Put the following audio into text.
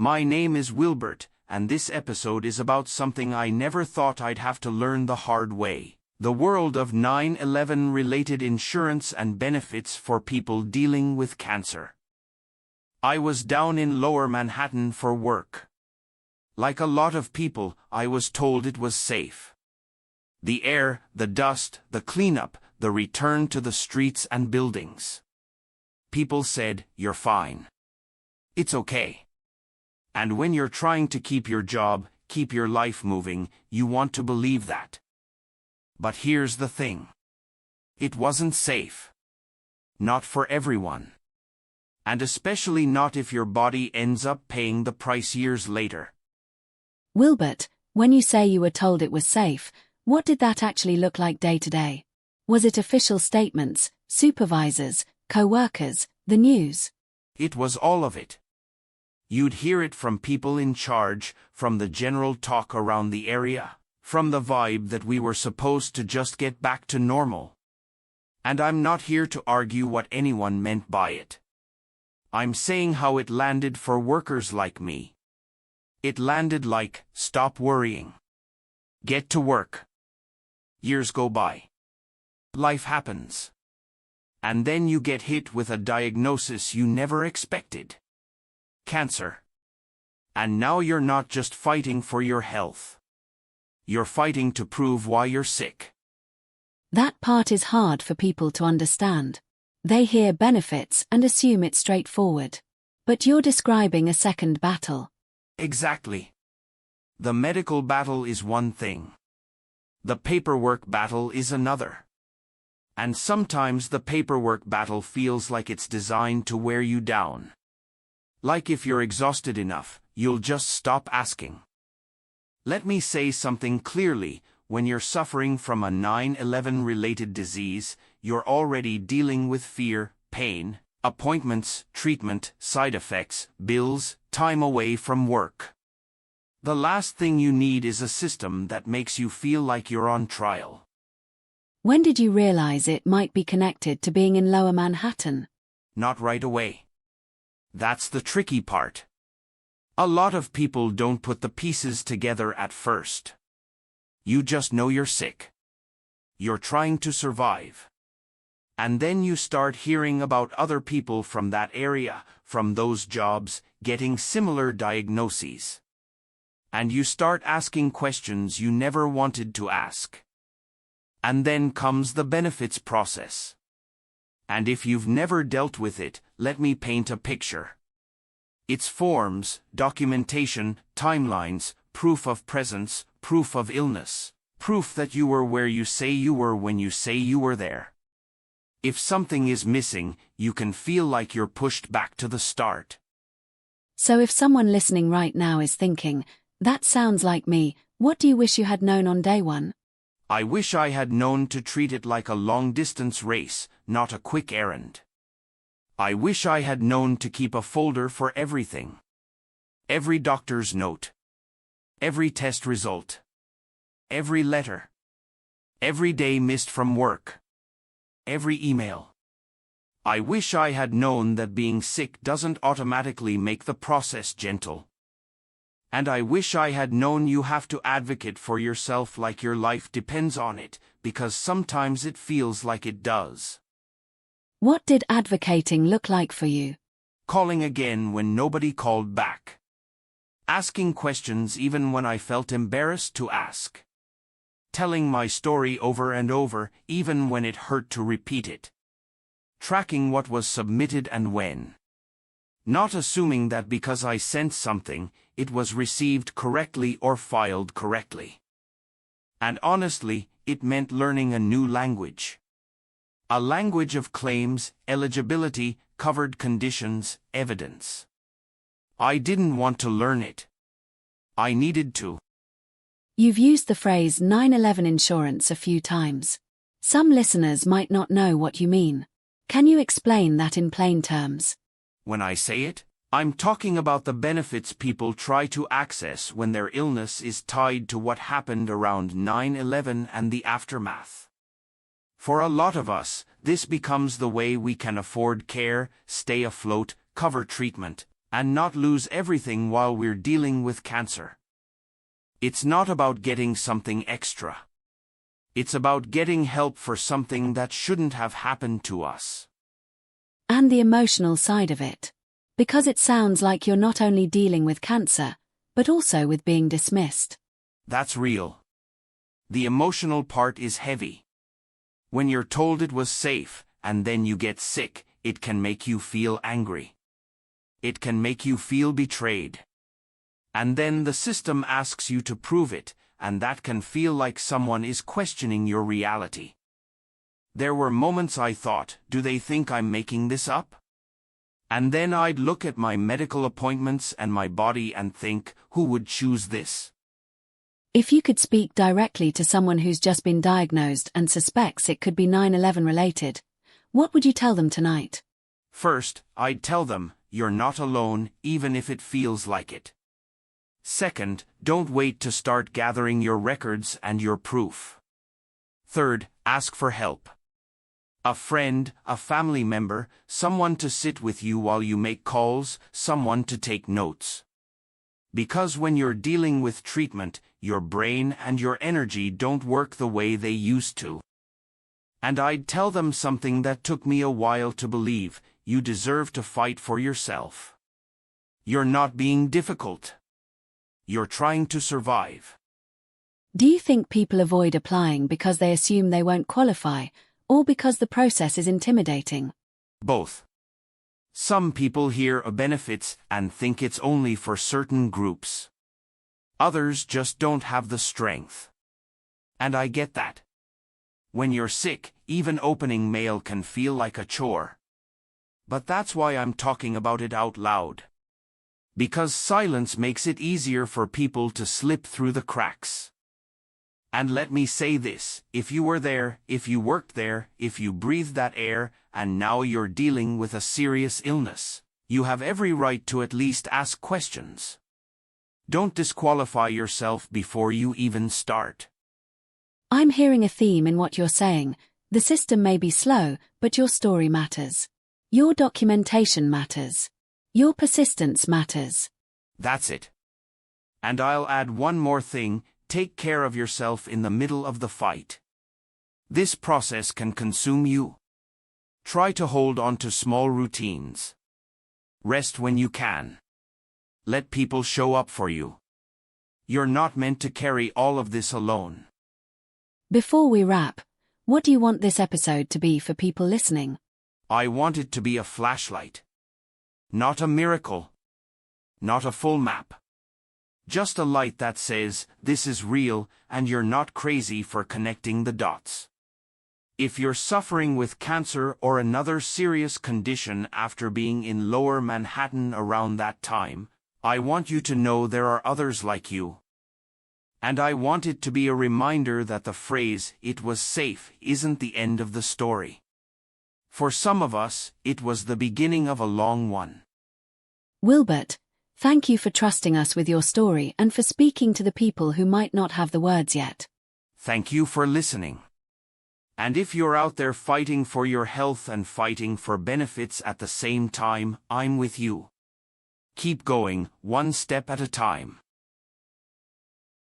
My name is Wilbert, and this episode is about something I never thought I'd have to learn the hard way. The world of 9/11 related insurance and benefits for people dealing with cancer. I was down in Lower Manhattan for work. Like a lot of people, I was told it was safe. The air, the dust, the cleanup, the return to the streets and buildings. People said, "You're fine. It's okay." And when you're trying to keep your job, keep your life moving, you want to believe that. But here's the thing. It wasn't safe. Not for everyone. And especially not if your body ends up paying the price years later. Wilbert, when you say you were told it was safe, what did that actually look like day to day? Was it official statements, supervisors, co-workers, the news? It was all of it. You'd hear it from people in charge, from the general talk around the area, from the vibe that we were supposed to just get back to normal. And I'm not here to argue what anyone meant by it. I'm saying how it landed for workers like me. It landed like, stop worrying. Get to work. Years go by. Life happens. And then you get hit with a diagnosis you never expected. Cancer. And now you're not just fighting for your health. You're fighting to prove why you're sick. That part is hard for people to understand. They hear benefits and assume it's straightforward. But you're describing a second battle. Exactly. The medical battle is one thing. The paperwork battle is another. And sometimes the paperwork battle feels like it's designed to wear you down. Like if you're exhausted enough, you'll just stop asking. Let me say something clearly. When you're suffering from a 9/11 related disease, you're already dealing with fear, pain, appointments, treatment, side effects, bills, time away from work. The last thing you need is a system that makes you feel like you're on trial. When did you realize it might be connected to being in Lower Manhattan? Not right away. That's the tricky part. A lot of people don't put the pieces together at first. You just know you're sick. You're trying to survive. And then you start hearing about other people from that area, from those jobs, getting similar diagnoses. And you start asking questions you never wanted to ask. And then comes the benefits process. And if you've never dealt with it, let me paint a picture. It's forms, documentation, timelines, proof of presence, proof of illness, proof that you were where you say you were when you say you were there. If something is missing, you can feel like you're pushed back to the start. So if someone listening right now is thinking, that sounds like me, what do you wish you had known on day one? I wish I had known to treat it like a long-distance race, not a quick errand. I wish I had known to keep a folder for everything. Every doctor's note. Every test result. Every letter. Every day missed from work. Every email. I wish I had known that being sick doesn't automatically make the process gentle. And I wish I had known you have to advocate for yourself like your life depends on it, because sometimes it feels like it does. What did advocating look like for you? Calling again when nobody called back. Asking questions even when I felt embarrassed to ask. Telling my story over and over, even when it hurt to repeat it. Tracking what was submitted and when. Not assuming that because I sent something, it was received correctly or filed correctly. And honestly, it meant learning a new language. A language of claims, eligibility, covered conditions, evidence. I didn't want to learn it. I needed to. You've used the phrase 9/11 insurance a few times. Some listeners might not know what you mean. Can you explain that in plain terms? When I say it, I'm talking about the benefits people try to access when their illness is tied to what happened around 9/11 and the aftermath. For a lot of us, this becomes the way we can afford care, stay afloat, cover treatment, and not lose everything while we're dealing with cancer. It's not about getting something extra. It's about getting help for something that shouldn't have happened to us. And the emotional side of it. Because it sounds like you're not only dealing with cancer, but also with being dismissed. That's real. The emotional part is heavy. When you're told it was safe, and then you get sick, it can make you feel angry. It can make you feel betrayed. And then the system asks you to prove it, and that can feel like someone is questioning your reality. There were moments I thought, do they think I'm making this up? And then I'd look at my medical appointments and my body and think, who would choose this? If you could speak directly to someone who's just been diagnosed and suspects it could be 9/11 related, what would you tell them tonight? First, I'd tell them, you're not alone, even if it feels like it. Second, don't wait to start gathering your records and your proof. Third, ask for help. A friend, a family member, someone to sit with you while you make calls, someone to take notes. Because when you're dealing with treatment, your brain and your energy don't work the way they used to. And I'd tell them something that took me a while to believe, you deserve to fight for yourself. You're not being difficult. You're trying to survive. Do you think people avoid applying because they assume they won't qualify, or because the process is intimidating? Both. Some people hear of benefits and think it's only for certain groups. Others just don't have the strength. And I get that. When you're sick, even opening mail can feel like a chore. But that's why I'm talking about it out loud. Because silence makes it easier for people to slip through the cracks. And let me say this, if you were there, if you worked there, if you breathed that air, and now you're dealing with a serious illness, you have every right to at least ask questions. Don't disqualify yourself before you even start. I'm hearing a theme in what you're saying. The system may be slow, but your story matters. Your documentation matters. Your persistence matters. That's it. And I'll add one more thing, take care of yourself in the middle of the fight. This process can consume you. Try to hold on to small routines. Rest when you can. Let people show up for you. You're not meant to carry all of this alone. Before we wrap, what do you want this episode to be for people listening? I want it to be a flashlight. Not a miracle. Not a full map. Just a light that says, this is real, and you're not crazy for connecting the dots. If you're suffering with cancer or another serious condition after being in Lower Manhattan around that time, I want you to know there are others like you. And I want it to be a reminder that the phrase, "it was safe," isn't the end of the story. For some of us, it was the beginning of a long one. Wilbert, thank you for trusting us with your story and for speaking to the people who might not have the words yet. Thank you for listening. And if you're out there fighting for your health and fighting for benefits at the same time, I'm with you. Keep going, one step at a time.